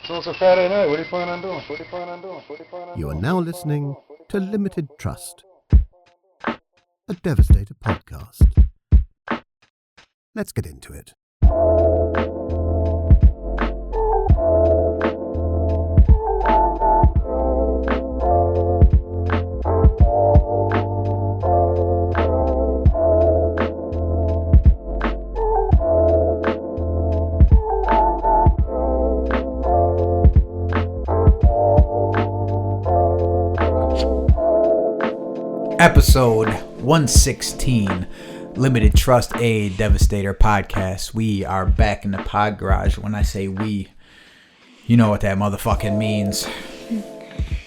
So it's a Friday night. What are you planning on doing? You are now listening to Limited Trust, a Devastator podcast. Let's get into it. Episode 116, Limited Trust, a Devastator podcast. We are back in the pod garage. When I say we, you know what that motherfucking means.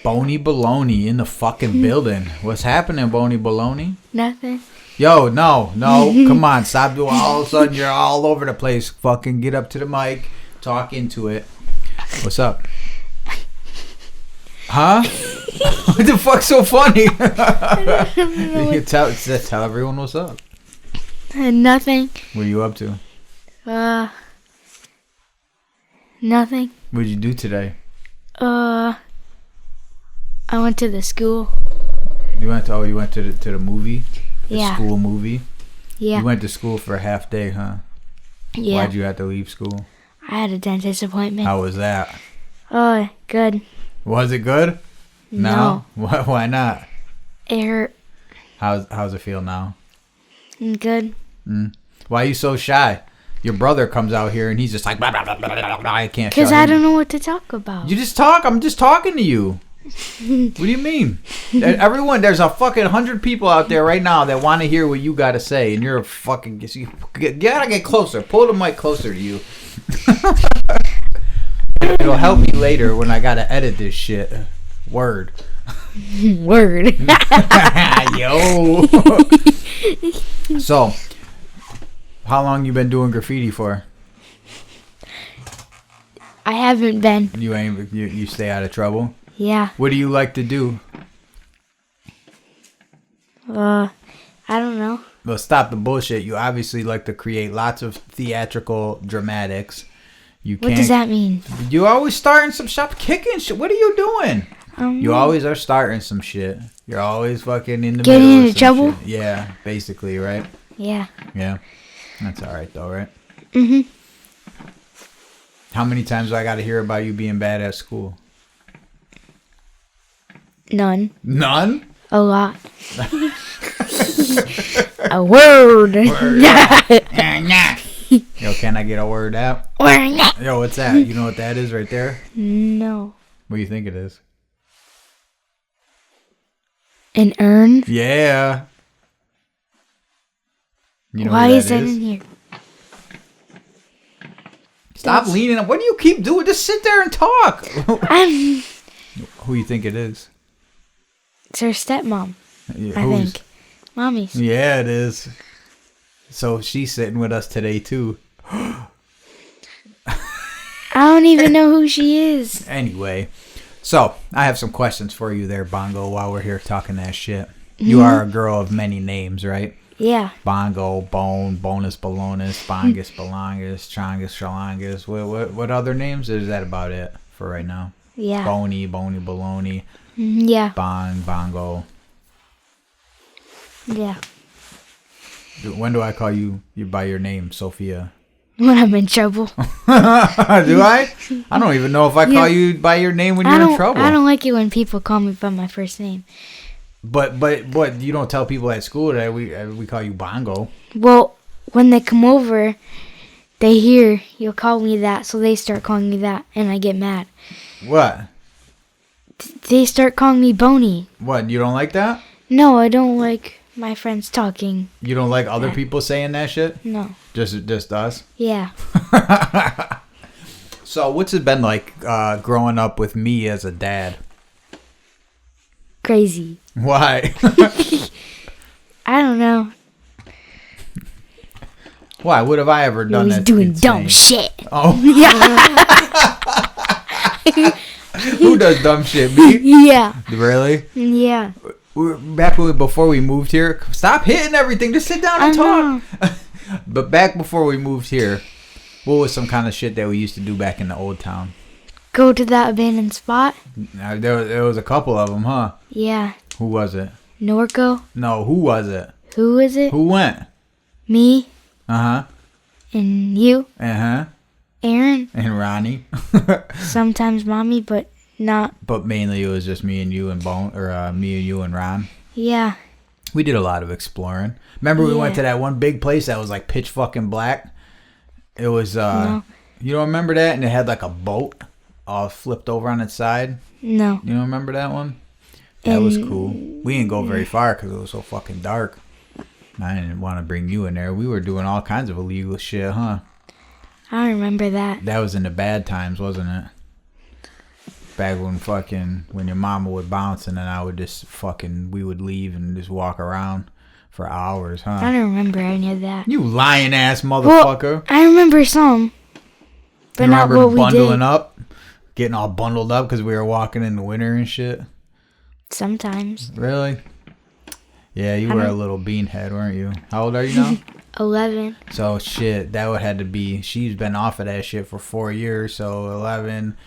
Boney Bologna in the fucking building. What's happening, Boney Bologna? Nothing. Yo, no, come on, stop doing. All of a sudden, you're all over the place. Fucking get up to the mic, talk into it. What's up? Huh? What the fuck's so funny? You tell everyone what's up. Nothing. What are you up to? Nothing. What did you do today? I went to the school. You went to the movie? The Yeah. school movie? Yeah. You went to school for a half day, huh? Yeah. Why'd you have to leave school? I had a dentist appointment. How was that? Oh, good. Was it good? No. Why not? It hurt. How's it feel now? Good. Why are you so shy? Your brother comes out here and he's just like, blah, blah, blah, blah, blah, blah. I can't. Because I don't know what to talk about. You just talk. I'm just talking to you. What do you mean? Everyone, there's a fucking 100 people out there right now that want to hear what you got to say, and you're a fucking. You gotta get closer. Pull the mic closer to you. It'll help me later when I gotta edit this shit. Word. Word. Yo. So, how long you been doing graffiti for? I haven't been. You stay out of trouble? Yeah. What do you like to do? I don't know. Well, stop the bullshit. You obviously like to create lots of theatrical dramatics. What does that mean? You always starting some shop kicking shit. What are you doing? You always are starting some shit. You're always fucking in the Getting middle of into some trouble? shit. Yeah, basically, right? Yeah. Yeah. That's alright though, right? Mm-hmm. How many times do I gotta hear about you being bad at school? None. None? A lot. A word. Yo, can I get a word out? Yo, what's that? You know what that is right there? No. What do you think it is? An urn? Yeah. You know Why what is that in here? Stop leaning up. What do you keep doing? Just sit there and talk. Who you think it is? It's her stepmom. Yeah, I think. Mommy's. Yeah, it is. So she's sitting with us today too. I don't even know who she is. Anyway, so I have some questions for you there, Bongo, while we're here talking that shit. You are a girl of many names, right? Yeah. Bongo, Bone, Bonus, Bolonis, Bongus, Belongus, Chongus, Shalongus. What other names? Or is that about it for right now? Yeah. Boney, Bologna, Yeah. Bongo. Yeah. When do I call you by your name, Sophia? When I'm in trouble. Do I? I don't even know if I call you by your name when you're in trouble. I don't like it when people call me by my first name. But you don't tell people at school that we call you Bongo. Well, when they come over, they hear you'll call me that, so they start calling me that, and I get mad. What? They start calling me Boney. What? You don't like that? No, I don't like my friends talking. You don't like other people saying that shit? No. Just us? Yeah. So what's it been like growing up with me as a dad? Crazy. Why? I don't know. Why? What have I ever done? He's that's doing insane? dumb shit. Oh. Yeah. Who does dumb shit? Me? Yeah. Really? Yeah. Back before we moved here. Stop hitting everything. Just sit down and talk. But back before we moved here, what was some kind of shit that we used to do back in the old town? go to that abandoned spot? There was a couple of them, huh? Yeah. Who was it? Norco. No, who was it? Who is it? Who went? Me. Uh-huh. And you. Uh-huh. Aaron. And Ronnie. Sometimes Mommy, but not. But mainly it was just me and you and me and you and Ron. Yeah. We did a lot of exploring. Remember we went to that one big place that was like pitch fucking black? It was, No. You don't remember that? And it had like a boat all flipped over on its side? No. You don't remember that one? That was cool. We didn't go very far because it was so fucking dark. I didn't want to bring you in there. We were doing all kinds of illegal shit, huh? I don't remember that. That was in the bad times, wasn't it? Back when your mama would bounce and then I would just we would leave and just walk around for hours, huh? I don't remember any of that. You lying ass motherfucker. Well, I remember some, but not what we did. Bundling up? Getting all bundled up because we were walking in the winter and shit? Sometimes. Really? Yeah, you were a little beanhead, weren't you? How old are you now? 11. So, shit, that would have to be... She's been off of that shit for 4 years, so 11...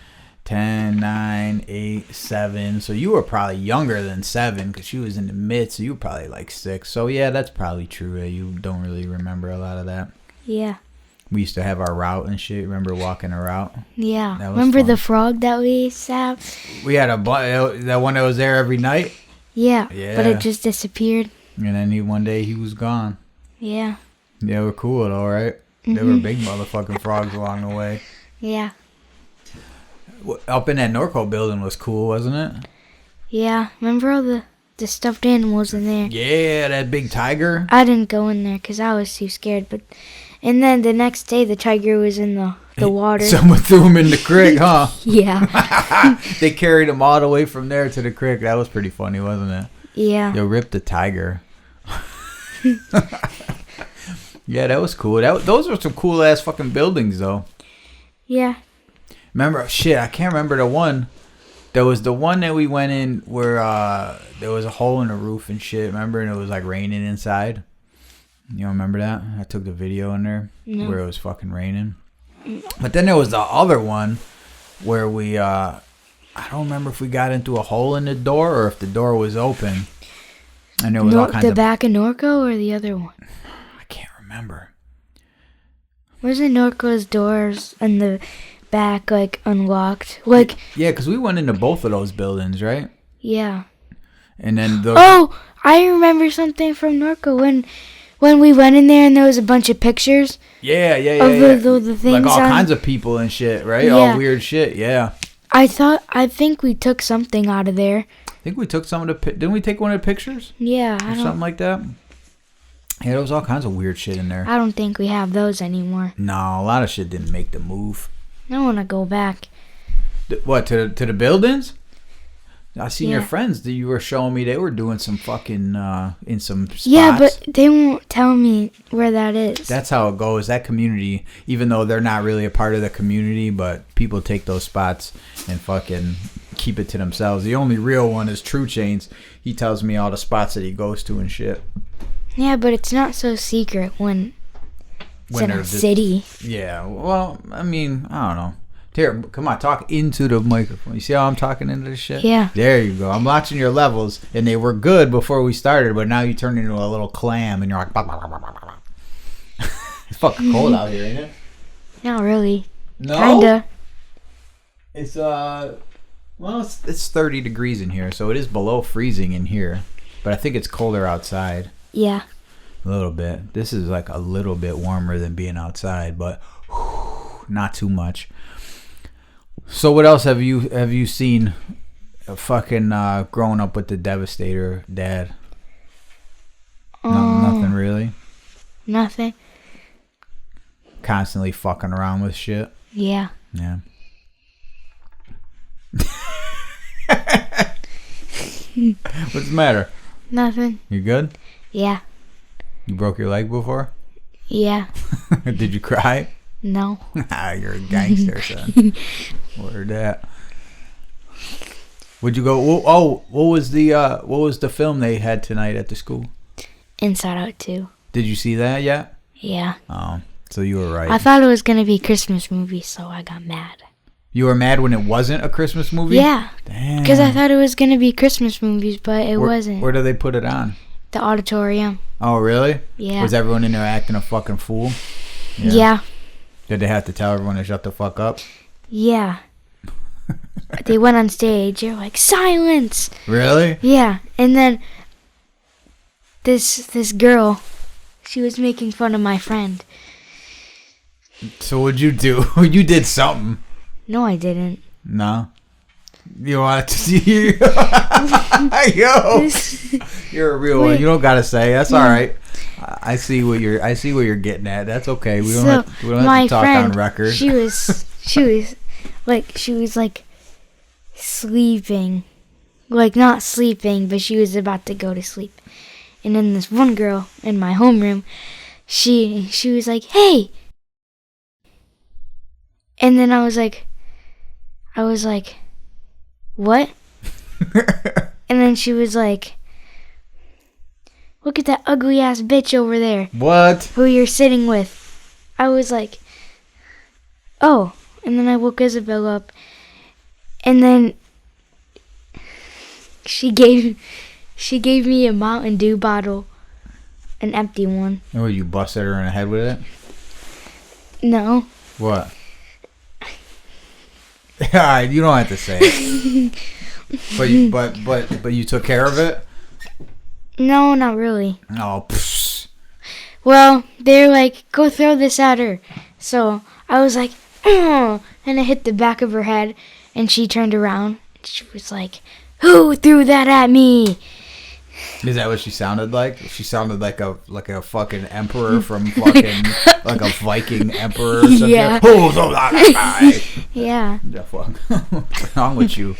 10, 9, 8, 7. So you were probably younger than 7 because she was in the mid, so you were probably like 6. So yeah, that's probably true. You don't really remember a lot of that. Yeah. We used to have our route and shit. Remember walking a route? Yeah. That was remember fun. the frog that we used to have? We had that one that was there every night? Yeah. Yeah. But it just disappeared. And then one day he was gone. Yeah. They were cool though, right? They were big motherfucking frogs along the way. Yeah. Up in that Norco building was cool, wasn't it? Yeah. Remember all the stuffed animals in there? Yeah, that big tiger. I didn't go in there because I was too scared. And then the next day, the tiger was in the water. Someone threw him in the creek, huh? Yeah. They carried him all the way from there to the creek. That was pretty funny, wasn't it? Yeah. They ripped the tiger. Yeah, that was cool. Those were some cool ass fucking buildings, though. Yeah. Remember, shit, I can't remember the one. There was the one that we went in where there was a hole in the roof and shit, remember? And it was like raining inside. You don't remember that? I took the video in there where it was fucking raining. But then there was the other one where we, I don't remember if we got into a hole in the door or if the door was open. And there was all kinds of... The back of Norco or the other one? I can't remember. Wasn't Norco's doors in the back like unlocked? Like yeah, because we went into both of those buildings, right? Yeah. And then I remember something from Norco when we went in there and there was a bunch of pictures. Yeah. Of the things like all kinds of people and shit, right? Yeah. All weird shit. Yeah. I think we took something out of there. I think we took some of the... Didn't we take one of the pictures? Yeah. Or something like that? Yeah, there was all kinds of weird shit in there. I don't think we have those anymore. No, a lot of shit didn't make the move. I want to go back. What, to the buildings? I seen your friends that you were showing me. They were doing some fucking, in some spots. Yeah, but they won't tell me where that is. That's how it goes. That community, even though they're not really a part of the community, but people take those spots and fucking keep it to themselves. The only real one is True Chains. He tells me all the spots that he goes to and shit. Yeah, but it's not so secret when it's in a city. Yeah, well, I mean, I don't know. Here, come on, talk into the microphone. You see how I'm talking into this shit? Yeah. There you go. I'm watching your levels, and they were good before we started, but now you turn into a little clam, and you're like... Bah, bah, bah, bah, bah, bah. It's fucking cold out here, ain't it? Not really. No? Kinda. It's, well, it's 30 degrees in here, so it is below freezing in here, but I think it's colder outside. Yeah. A little bit. This is like a little bit warmer than being outside, but not too much. So what else have you seen? Fucking growing up with the Devastator dad. Nothing really. Nothing. Constantly fucking around with shit. Yeah. Yeah. What's the matter? Nothing. You good? Yeah. You broke your leg before? Yeah. Did you cry? No. You're a gangster, son. Word that. Would you go? What was the film they had tonight at the school? Inside Out 2. Did you see that yet? Yeah. Oh, so you were right. I thought it was gonna be a Christmas movie, so I got mad. You were mad when it wasn't a Christmas movie? Yeah. Damn. Because I thought it was going to be Christmas movies, but it wasn't. Where do they put it on? The auditorium. Oh, really? Yeah. Was everyone in there acting a fucking fool? Yeah. Did they have to tell everyone to shut the fuck up? Yeah. They went on stage. They're like, silence! Really? Yeah. And then this girl, she was making fun of my friend. So what'd you do? You did something. No, I didn't. No. You want to see? Yo, you're a real one. You don't gotta say. That's all right. I see what you're getting at. That's okay. We don't have to talk on record. She was like sleeping, like not sleeping, but she was about to go to sleep. And then this one girl in my homeroom, she was like, "Hey," and then I was like, "What?" And then she was like, "Look at that ugly ass bitch over there." What? Who you're sitting with. I was like, "Oh." And then I woke Isabel up. And then she gave me a Mountain Dew bottle. An empty one. Oh, you busted her in the head with it? No. What? Alright, you don't have to say it. But you took care of it? No, not really. Oh, pfft. Well, they're like, "Go throw this at her." So I was like, "Oh," and I hit the back of her head, and she turned around. She was like, "Who threw that at me?" Is that what she sounded like? She sounded like a fucking emperor from fucking like a Viking emperor or something. Yeah. Yeah. The fuck? What's wrong with you?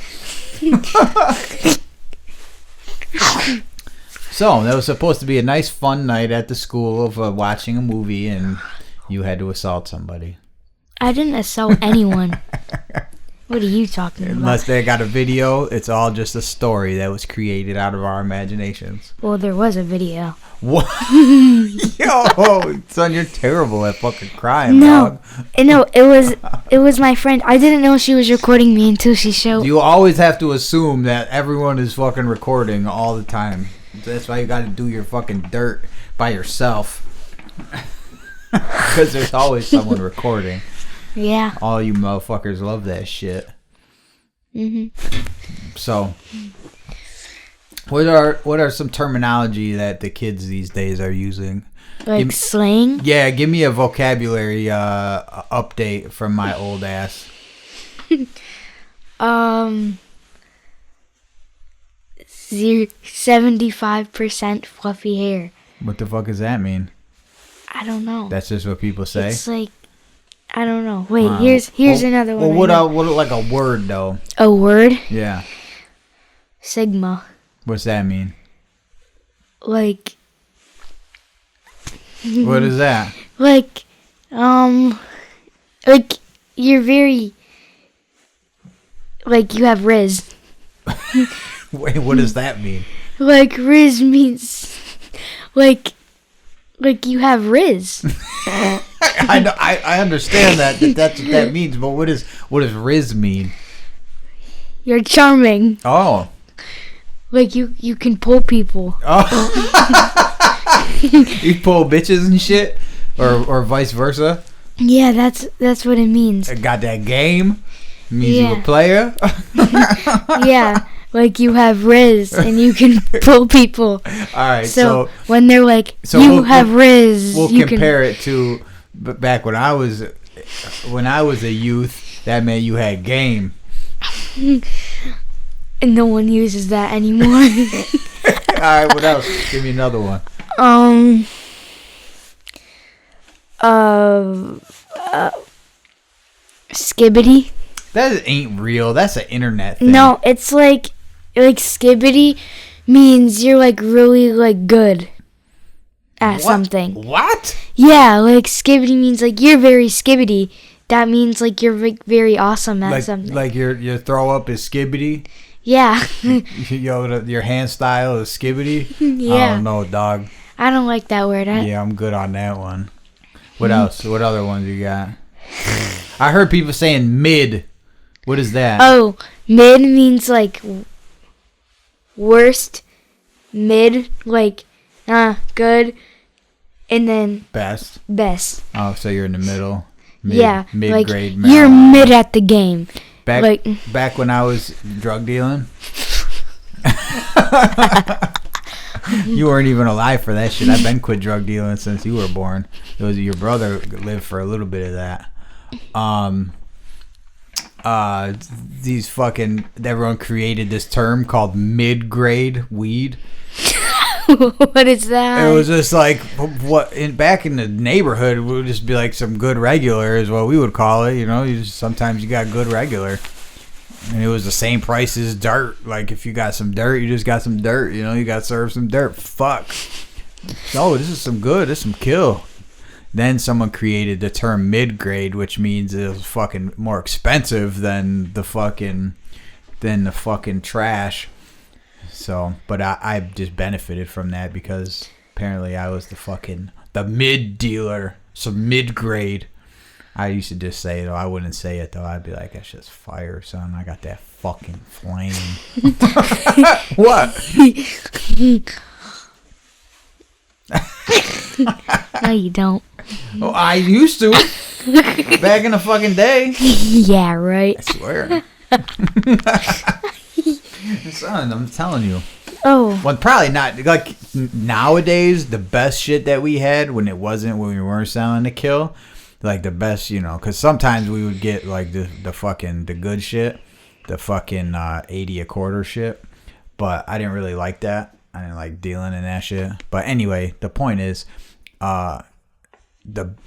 So that was supposed to be a nice fun night at the school of watching a movie, and you had to assault somebody. I didn't assault anyone. What are you talking about? Unless they got a video, it's all just a story that was created out of our imaginations. Well, there was a video. What? Yo, son, you're terrible at fucking crying, dog. No, it was my friend. I didn't know she was recording me until she showed. You always have to assume that everyone is fucking recording all the time. That's why you got to do your fucking dirt by yourself. Because there's always someone recording. Yeah. All you motherfuckers love that shit. Mhm. So, what are some terminology that the kids these days are using? Like slang? Yeah, give me a vocabulary update from my old ass. 75% fluffy hair. What the fuck does that mean? I don't know. That's just what people say. It's like, I don't know. Wait, here's another one. Well, what like a word though? A word? Yeah. Sigma. What's that mean? Like. What is that? Like you're very. Like you have Riz. Wait, what does that mean? Like Riz means, like you have Riz. I know, I understand that's what that means, but what does Riz mean? You're charming. Oh. Like you can pull people. Oh. You pull bitches and shit, or vice versa. Yeah, that's what it means. Got that game? Means you a player? Yeah, like you have Riz and you can pull people. All right, so when they're like, you have Riz, we'll you compare it to back when I was a youth. That meant you had game. And no one uses that anymore. All right, what else? Give me another one. Skibbity. That ain't real. That's an internet thing. No, it's like skibbity means you're like really like good at something. What? Yeah, like skibbity means like you're very skibbity. That means like you're like very awesome at something. Like your throw up is skibbity. Yeah. Your hand style is skibbity. Yeah. I don't know, dog. I don't like that word. Yeah, I'm good on that one. What else? What other ones you got? I heard people saying mid. What is that? Oh, mid means like worst. Mid like good, and then Best. best. Oh, so you're in the middle. Yeah, Mid-grade. like you're mid at the game. Back when I was drug dealing. You weren't even alive for that shit. I've been quit drug dealing since you were born. It was your brother lived for a little bit of that. These fucking everyone created this term called mid-grade weed. What is that? It was just like back in the neighborhood, it would just be like some good regular is what we would call it. You know, sometimes you got good regular. And it was the same price as dirt. Like, if you got some dirt, you just got some dirt. You know, you got to serve some dirt. Fuck. No, this is some good. This is some kill. Then someone created the term mid-grade, which means it was fucking more expensive than the fucking trash. So, but I just benefited from that because apparently I was the mid dealer. So mid-grade. I used to just say it, though. I wouldn't say it, though. I'd be like, that's just fire, son. I got that fucking flame. What? No, you don't. Oh, I used to. Back in the fucking day. Yeah, right. I swear. Son, I'm telling you. Oh. Well, probably not. Like, nowadays, the best shit that we had when we weren't selling to kill, like the best, you know, because sometimes we would get like the good shit, the fucking 80 a quarter shit, but I didn't really like that. I didn't like dealing in that shit. But anyway, the point is, the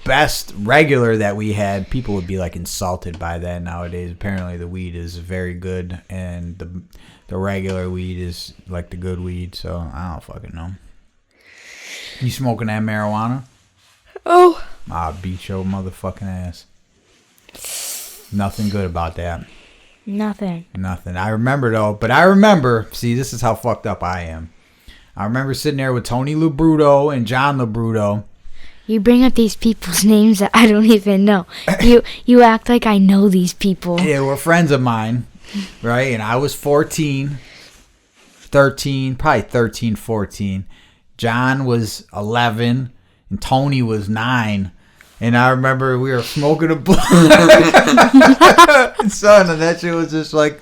best regular that we had, people would be like insulted by that nowadays. Apparently the weed is very good, and the regular weed is like the good weed. So I don't fucking know. You smoking that marijuana? Oh. I'll beat your motherfucking ass. Nothing good about that. Nothing. I remember though, see, this is how fucked up I am. I remember sitting there with Tony Labruto and John Labruto. You bring up these people's names that I don't even know. You act like I know these people. Yeah, we're friends of mine, right? And I was 14, 14. John was 11, and Tony was 9. And I remember we were smoking a blunt. Son, and that shit was just like,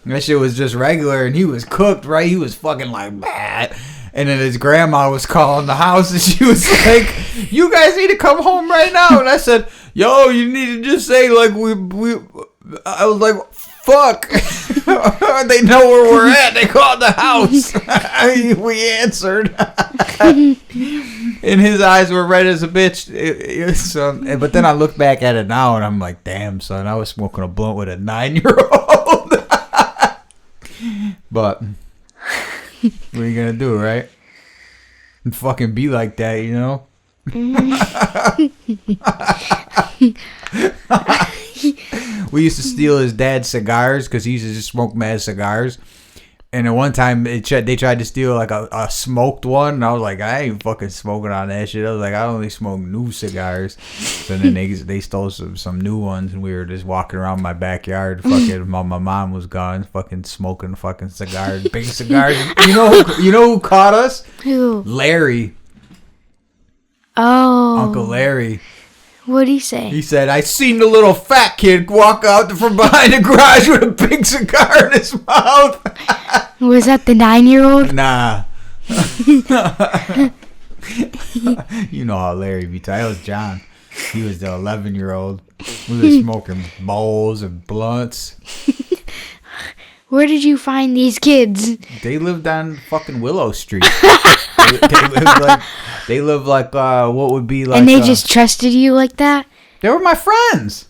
that shit was just regular, and he was cooked, right? He was fucking like, bah. And then his grandma was calling the house, and she was like, you guys need to come home right now. And I said, yo, you need to just say, like, I was like, fuck. They know where we're at. They called the house. We answered. And his eyes were red as a bitch. But then I look back at it now, and I'm like, damn, son, I was smoking a blunt with a 9-year-old. But what are you gonna do, right? And fucking be like that, you know? We used to steal his dad's cigars because he used to just smoke mad cigars. And at one time, they tried to steal like a smoked one. And I was like, I ain't fucking smoking on that shit. I was like, I only smoke new cigars. So then they stole some new ones, and we were just walking around my backyard. Fucking, my mom was gone, fucking smoking fucking cigars, big cigars. You know who caught us? Who? Larry. Oh. Uncle Larry. What'd he say? He said, I seen the little fat kid walk out from behind the garage with a big cigar in his mouth. Was that the 9-year-old? Nah. You know how Larry be tight. That was John. He was the 11-year-old. We were smoking bowls and blunts. Where did you find these kids? They lived on fucking Willow Street. They lived like what would be like. And they just trusted you like that? They were my friends.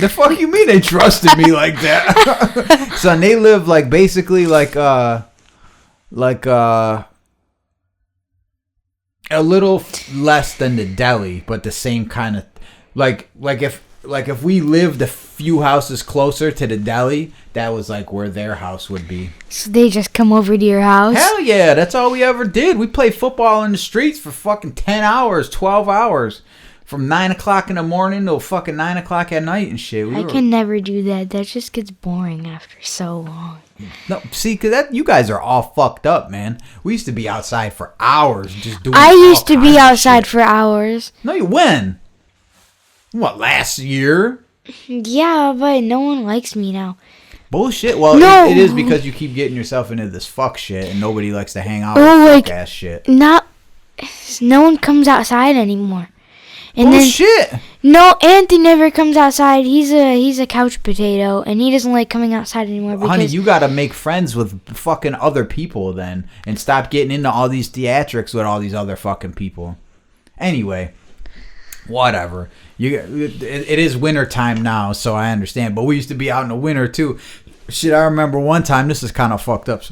The fuck you mean they trusted me like that? Son, they live like basically like a little less than the deli, but the same kind of like if we lived a few houses closer to the deli, that was like where their house would be. So they just come over to your house? Hell yeah, that's all we ever did. We played football in the streets for fucking 10 hours, 12 hours. from 9 o'clock in the morning till fucking 9 o'clock at night and shit. I can never do that. That just gets boring after so long. No, see, because you guys are all fucked up, man. We used to be outside for hours just doing I used to all be kinds of outside shit. for hours. No, you when? What, last year? Yeah, but no one likes me now. Bullshit. Well, No. it is because you keep getting yourself into this fuck shit and nobody likes to hang out Oh, with like, fuck ass shit. No one comes outside anymore. And Bullshit. No, Anthony never comes outside. He's a couch potato, and he doesn't like coming outside anymore. Because Honey, you gotta make friends with fucking other people then and stop getting into all these theatrics with all these other fucking people. Anyway, whatever. It is winter time now, so I understand. But we used to be out in the winter too. Shit, I remember one time. This is kind of fucked up.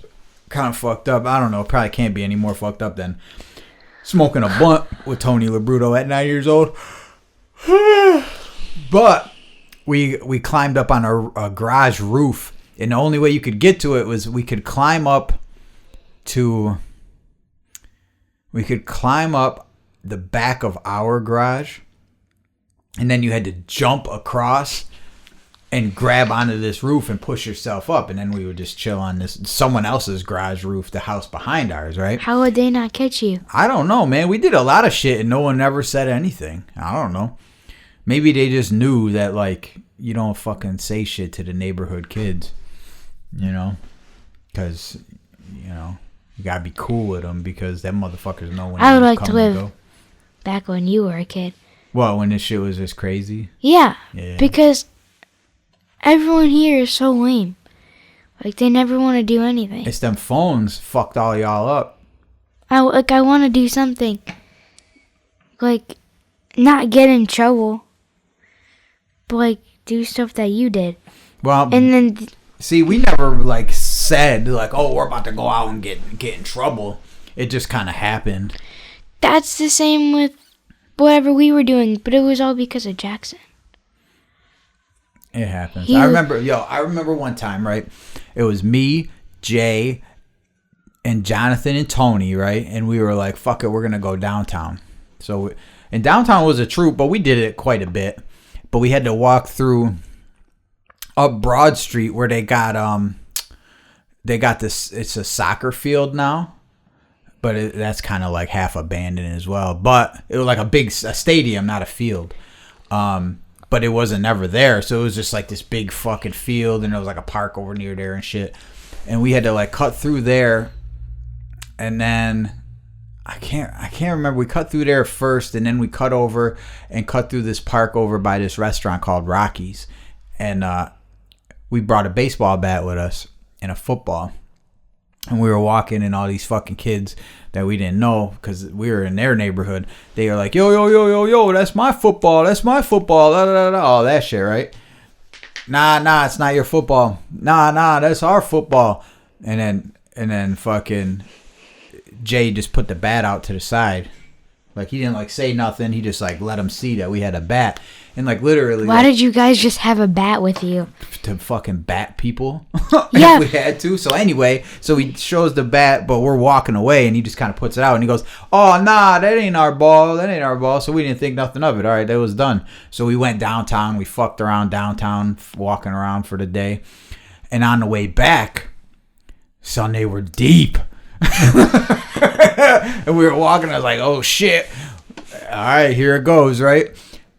I don't know. It probably can't be any more fucked up than smoking a blunt with Tony Labruto at 9 years old. But we climbed up on a garage roof, and the only way you could get to it was we could climb up the back of our garage, and then you had to jump across and grab onto this roof and push yourself up, and then we would just chill on someone else's garage roof, the house behind ours, right? how would they not catch you? I don't know, man. We did a lot of shit and no one ever said anything. I don't know. Maybe they just knew that, like, you don't fucking say shit to the neighborhood kids, you know? Because, you know, you gotta be cool with them because them motherfuckers know when I would they like come to and live go. back when you were a kid. What, when this shit was just crazy? Yeah, Yeah. because everyone here is so lame. Like, they never want to do anything. It's them phones fucked all y'all up. I want to do something. Like, not get in trouble. But, like, do stuff that you did. Well, And then, see, we never, like, said, like, oh, we're about to go out and get in trouble. It just kind of happened. that's the same with whatever we were doing. But it was all because of Jackson. It happens. I remember one time, right? It was me, Jay, and Jonathan and Tony, right? And we were like, fuck it, we're going to go downtown. And downtown was a troop, but we did it quite a bit. But we had to walk through up Broad Street where they got this, it's a soccer field now. But that's kind of like half abandoned as well. But it was like a stadium, not a field. But it wasn't ever there. So it was just like this big fucking field. And there was like a park over near there and shit. And we had to like cut through there. And then I can't remember. We cut through there first. And then we cut over and cut through this park over by this restaurant called Rocky's. And we brought a baseball bat with us and a football. And we were walking, and all these fucking kids that we didn't know because we were in their neighborhood, they were like, yo, that's my football, da, da, da, all that shit, right? Nah, it's not your football. Nah, that's our football. And then fucking Jay just put the bat out to the side. Like, he didn't, like, say nothing. He just, like, let them see that we had a bat. And, like, literally... Why did you guys just have a bat with you? To fucking bat people. Yeah. If we had to. So, anyway, so he shows the bat, but we're walking away, and he just kind of puts it out. And he goes, oh, nah, that ain't our ball. So, we didn't think nothing of it. All right, that was done. So, we went downtown. We fucked around downtown, walking around for the day. And on the way back, son, they were deep. And we were walking. I was like, oh shit, all right, here it goes, right?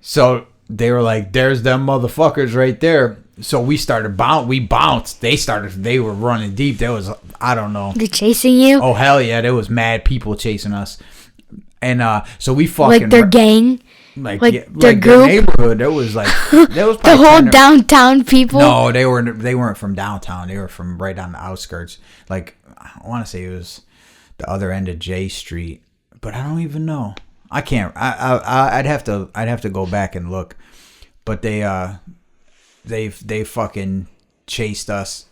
So they were like, there's them motherfuckers right there. So we started we bounced. They were running deep. There was, I don't know, They're chasing you? oh hell yeah, there was mad people chasing us. And so we fucking Like their gang? like like yeah, their like group? their neighborhood. There was like there was The probably whole 10 or- downtown people? No, they weren't from downtown. They were from right on the outskirts. Like, I want to say it was the other end of J Street, but I don't even know. I can't. I'd have to go back and look. But they fucking chased us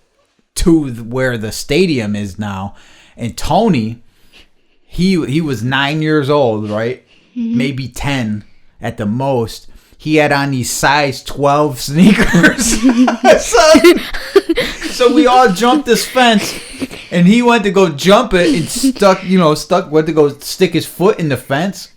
to where the stadium is now. And Tony, he was 9 years old, right? Mm-hmm. Maybe 10 at the most. He had on these size 12 sneakers. So we all jumped this fence, and he went to go jump it and went to go stick his foot in the fence.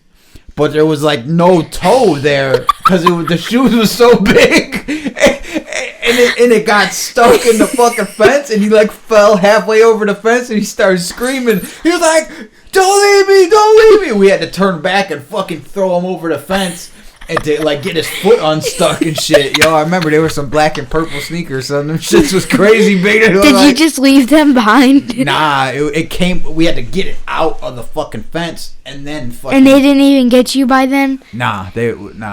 but there was like no toe there because the shoes was so big, and it got stuck in the fucking fence, and he like fell halfway over the fence, and he started screaming. He was like, "Don't leave me! Don't leave me!" We had to turn back and fucking throw him over the fence. And to like get his foot unstuck and shit. Yo, I remember there were some black and purple sneakers. So them shits was crazy big. Did you just leave them behind? Nah, it came. We had to get it out of the fucking fence and then fucking. And they didn't even get you by then? Nah,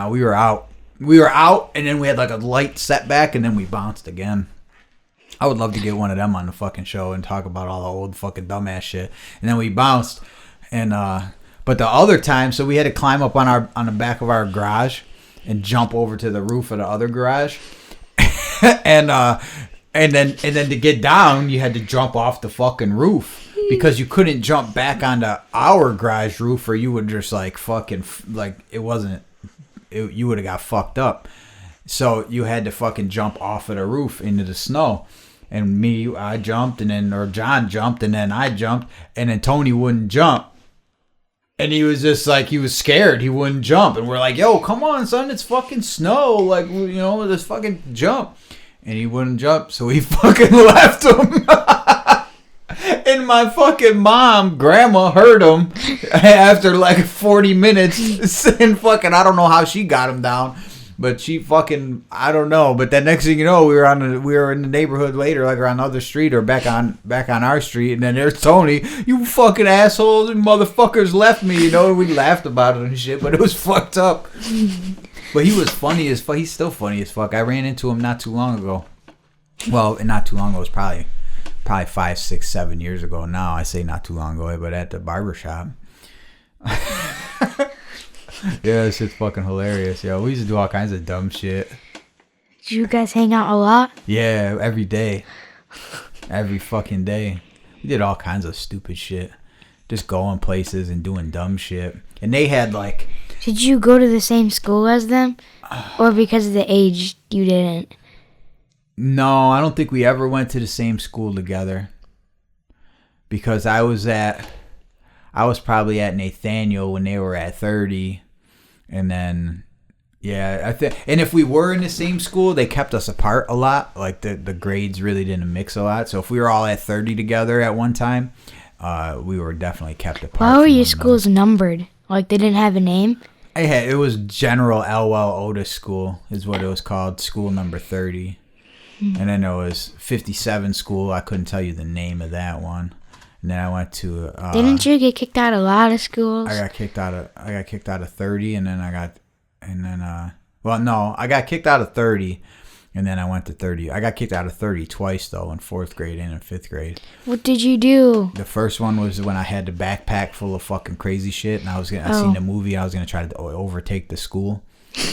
we were out. We were out, and then we had like a light setback, and then we bounced again. I would love to get one of them on the fucking show and talk about all the old fucking dumbass shit. And then we bounced, and but the other time, so we had to climb up on the back of our garage and jump over to the roof of the other garage, and then to get down, you had to jump off the fucking roof because you couldn't jump back onto our garage roof, or you would just like fucking like you would have got fucked up. So you had to fucking jump off of the roof into the snow. And I jumped, or John jumped, and then I jumped, and then Tony wouldn't jump. And he was just like, he was scared. He wouldn't jump. And we're like, yo, come on, son. It's fucking snow. Like, let's fucking jump. And he wouldn't jump. So we fucking left him. And my fucking grandma heard him after like 40 minutes. And fucking, I don't know how she got him down. But she fucking, I don't know. But then next thing you know, we were in the neighborhood later, like on another street or back on our street, and then there's Tony. You fucking assholes and motherfuckers left me, We laughed about it and shit, but it was fucked up. But he was funny as fuck. He's still funny as fuck. I ran into him not too long ago. Well, not too long ago. It was probably 5, 6, 7 years ago. Now I say not too long ago, but at the barbershop. Yeah, this shit's fucking hilarious, yo. We used to do all kinds of dumb shit. Did you guys hang out a lot? Yeah, every day. Every fucking day. We did all kinds of stupid shit. Just going places and doing dumb shit. And they had like... Did you go to the same school as them? Or because of the age, you didn't? No, I don't think we ever went to the same school together. Because I was probably at Nathaniel when they were at 30. And then, yeah, and if we were in the same school, they kept us apart a lot. Like the grades really didn't mix a lot. So if we were all at 30 together at one time, we were definitely kept apart. Why were your schools numbered? Like they didn't have a name? It was General Elwell Otis School is what it was called, school number 30. And then there was 57 school. I couldn't tell you the name of that one. And then I went to. Didn't you get kicked out of a lot of schools? I got kicked out of 30, and then I got kicked out of 30, and then I went to 30. I got kicked out of 30 twice though, in 4th grade and in 5th grade. What did you do? The first one was when I had the backpack full of fucking crazy shit, and I seen the movie. I was gonna try to overtake the school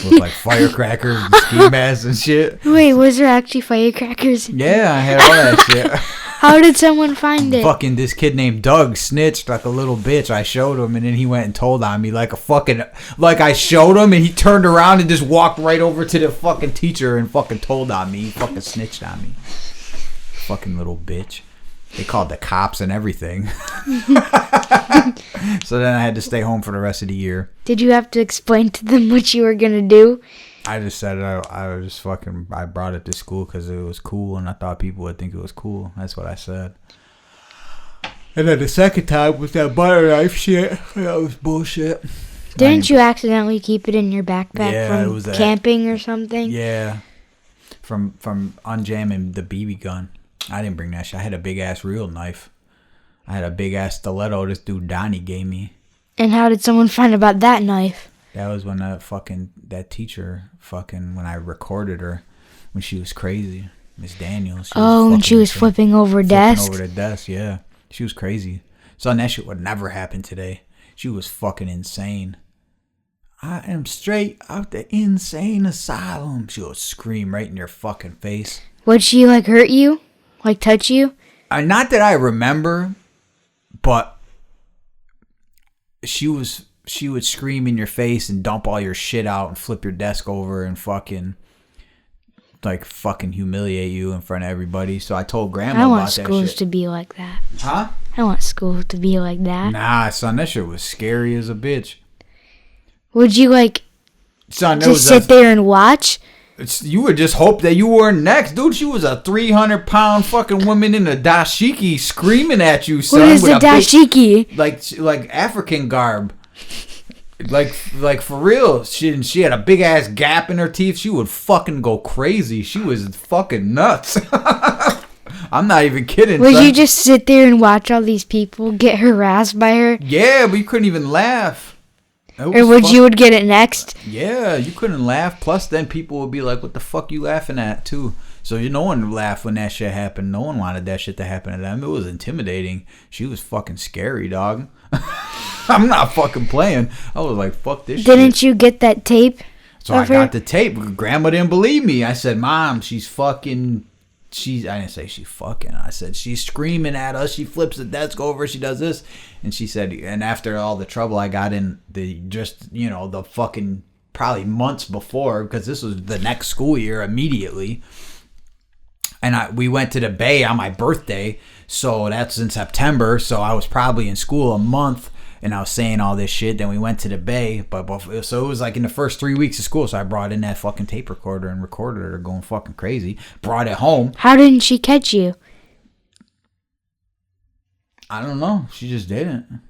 with like firecrackers and ski masks and shit. Wait, was there actually firecrackers? Yeah, I had all that shit. How did someone find it? Fucking this kid named Doug snitched like a little bitch. I showed him, and then he went and told on me like I showed him, and he turned around and just walked right over to the fucking teacher and fucking told on me. He fucking snitched on me. Fucking little bitch. They called the cops and everything. So then I had to stay home for the rest of the year. Did you have to explain to them what you were gonna do? I just said I brought it to school because it was cool and I thought people would think it was cool. That's what I said. And then the second time was that butter knife shit. That was bullshit. Didn't you accidentally keep it in your backpack from camping or something? Yeah. From unjamming the BB gun. I didn't bring that shit. I had a big ass real knife. I had a big ass stiletto this dude Donnie gave me. And how did someone find about that knife? That was when that teacher when I recorded her when she was crazy, Miss Daniels. When she was flipping over desks? Flipping over the desk, yeah. She was crazy. Son, that shit would never happen today. She was fucking insane. I am straight out the insane asylum. She would scream right in your fucking face. Would she hurt you? Touch you? Not that I remember, but she would scream in your face and dump all your shit out and flip your desk over and fucking humiliate you in front of everybody. So I told Grandma about that shit. I want schools to be like that. Huh? I want schools to be like that. Nah, son, that shit was scary as a bitch. Would you Son, just sit there and watch? You would just hope that you weren't next, dude. She was a 300-pound fucking woman in a dashiki screaming at you, son. What is with the dashiki? Like African garb. Like for real. She had a big ass gap in her teeth. She would fucking go crazy. She was fucking nuts. I'm not even kidding. Would son. you just sit there and watch all these people get harassed by her? Yeah, but you couldn't even laugh. Or you would get it next? Yeah, you couldn't laugh. Plus, then people would be like, "What the fuck you laughing at?" Too. So no one laughed when that shit happened. No one wanted that shit to happen to them. It was intimidating. She was fucking scary, dog. I'm not fucking playing. I was like, "Fuck this." Didn't you get that tape? So I got the tape. Grandma didn't believe me. I said, "Mom, she's fucking." I didn't say she fucking. I said she's screaming at us. She flips the desk over. She does this, and she said. And after all the trouble I got in the fucking probably months before, because this was the next school year immediately. And we went to the Bay on my birthday, so that's in September. So I was probably in school a month. And I was saying all this shit. Then we went to the Bay. So it was like in the first 3 weeks of school. So I brought in that fucking tape recorder and recorded her going fucking crazy. Brought it home. How didn't she catch you? I don't know. She just didn't.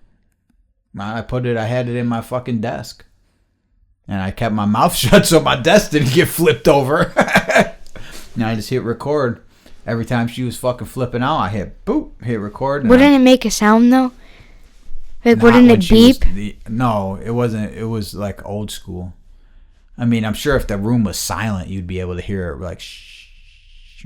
I had it in my fucking desk. And I kept my mouth shut so my desk didn't get flipped over. Now I just hit record. Every time she was fucking flipping out, I hit record. Wouldn't it make a sound though? Wouldn't it beep? No, it wasn't. It was like old school. I mean, I'm sure if the room was silent, you'd be able to hear it like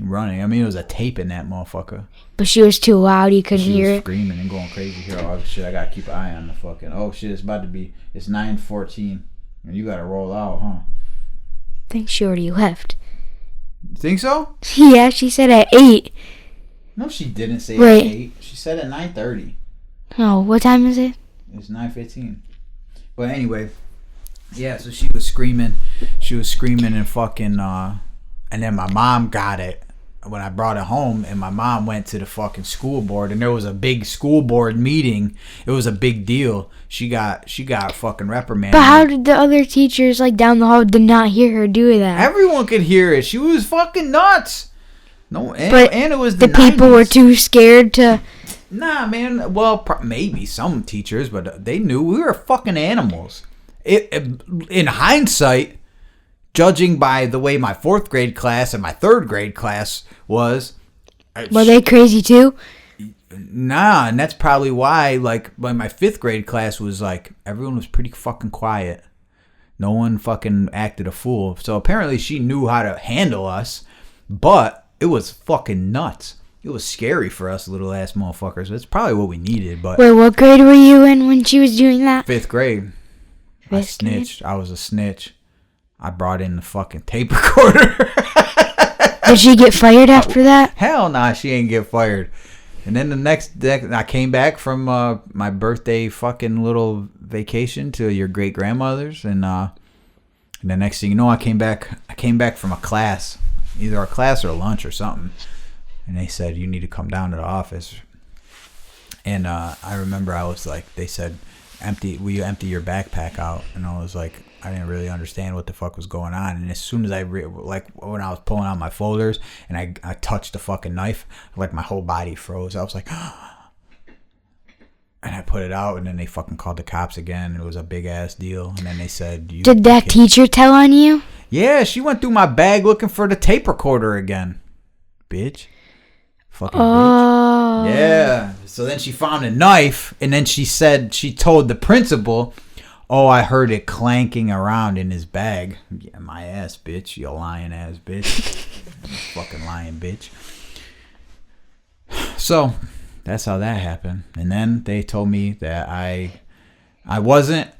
running. I mean, it was a tape in that motherfucker. But she was too loud. You couldn't hear it. She was screaming and going crazy. Here, oh shit! I gotta keep an eye on the fucking. Oh shit! It's about to be. It's 9:14, and you gotta roll out, huh? I think she already left. Think so? Yeah, she said at 8. No, she didn't say at 8. She said at 9:30. Oh, what time is it? It's 9:15. But anyway, yeah, so she was screaming. She was screaming and fucking, and then my mom got it when I brought it home, and my mom went to the fucking school board, and there was a big school board meeting. It was a big deal. She got fucking reprimanded. But how did the other teachers, down the hall, did not hear her do that? Everyone could hear it. She was fucking nuts. No, and it was the 90s. People were too scared to... Nah, man. Well, maybe some teachers, but they knew we were fucking animals. In hindsight, judging by the way my 4th grade class and my 3rd grade class was... Were they crazy too? Nah, and that's probably why, when my 5th grade class was everyone was pretty fucking quiet. No one fucking acted a fool. So apparently she knew how to handle us, but it was fucking nuts. It was scary for us little ass motherfuckers. That's probably what we needed. But wait, what grade were you in when she was doing that? 5th grade. I snitched. I was a snitch. I brought in the fucking tape recorder. Did she get fired after that? Hell nah, she ain't get fired. And then the next day, I came back from my birthday fucking little vacation to your great grandmother's, and the next thing you know, I came back from a class, either a class or a lunch or something. And they said, you need to come down to the office. And I remember I was like, they said, will you empty your backpack out? And I was like, I didn't really understand what the fuck was going on. And as soon as when I was pulling out my folders and I touched the fucking knife, my whole body froze. I was like, and I put it out, and then they fucking called the cops again. It was a big ass deal. And then they said, did that teacher tell on you? Yeah, she went through my bag looking for the tape recorder again. Bitch. Fucking bitch. Yeah. So then she found a knife, and then she told the principal, oh, I heard it clanking around in his bag. Yeah, my ass, bitch. You lying ass bitch. Fucking lying bitch. So that's how that happened. And then they told me that I wasn't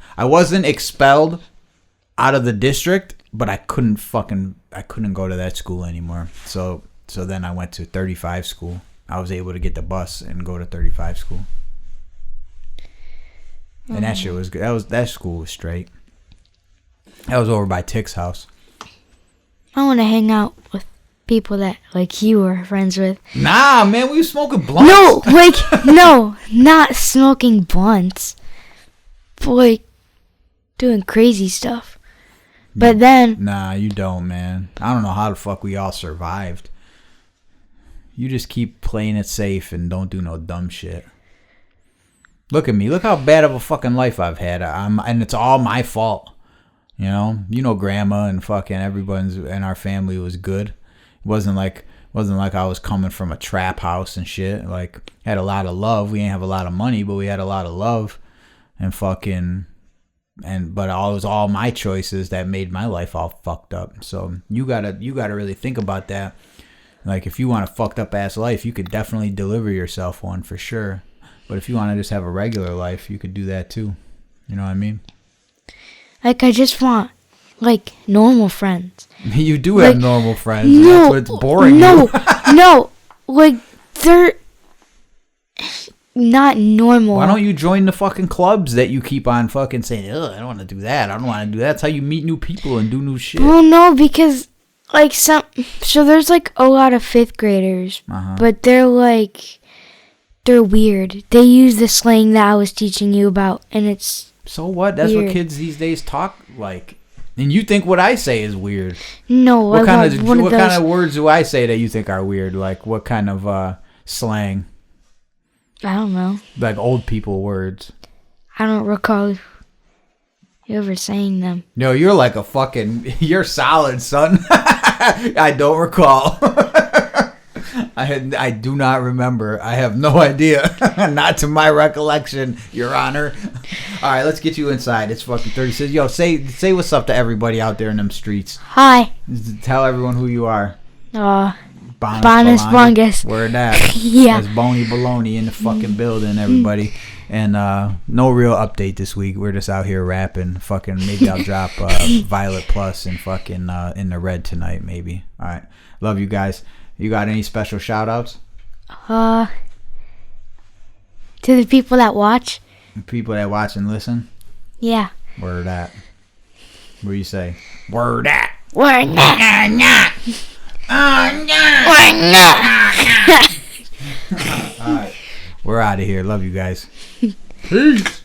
expelled out of the district, but I couldn't go to that school anymore. So then I went to 35 school. I was able to get the bus and go to 35 school. And that shit was good. That school was straight. That was over by Tick's house. I want to hang out with people that you were friends with. Nah, man, we were smoking blunts. No, no, not smoking blunts. But doing crazy stuff. But then... Nah, you don't, man. I don't know how the fuck we all survived. You just keep playing it safe and don't do no dumb shit. Look at me. Look how bad of a fucking life I've had. And it's all my fault. You know, grandma and fucking everyone's in our family was good. It wasn't like I was coming from a trap house and shit. Like, had a lot of love. We didn't have a lot of money, but we had a lot of love. And but it was all my choices that made my life all fucked up. So you gotta really think about that. Like, if you want a fucked up ass life, you could definitely deliver yourself one for sure. But if you want to just have a regular life, you could do that too. You know what I mean? Like, I just want, like, normal friends. You do like, have normal friends. No, that's what's boring. No. Like, they're not normal. Why don't you join the fucking clubs that you keep on fucking saying, ugh, I don't want to do that. I don't want to do that. That's how you meet new people and do new shit. Well, no, because, like, so there's, like, a lot of 5th graders. But they're, like, they're weird. They use the slang that I was teaching you about, and it's... So what? That's weird. What kids these days talk like. And you think what I say is weird. No, what kind of words do I say that you think are weird? Like, what kind of slang? I don't know. Like old people words. I don't recall you ever saying them. No, you're like a fucking... You're solid, son. I don't recall. I do not remember. I have no idea. Not to my recollection, Your Honor. All right, let's get you inside. It's fucking 36. Yo, say what's up to everybody out there in them streets. Hi. Tell everyone who you are. Bonus Bungus. Word that. Yeah. There's Boney Bologna in the fucking building, everybody. And no real update this week. We're just out here rapping. Fucking maybe I'll drop Violet Plus and fucking In the Red tonight, maybe. All right. Love you guys. You got any special shout outs? To the people that watch. People that watch and listen? Yeah. Word that. What do you say? Word that. Word that. All right. We're out of here. Love you guys. Peace.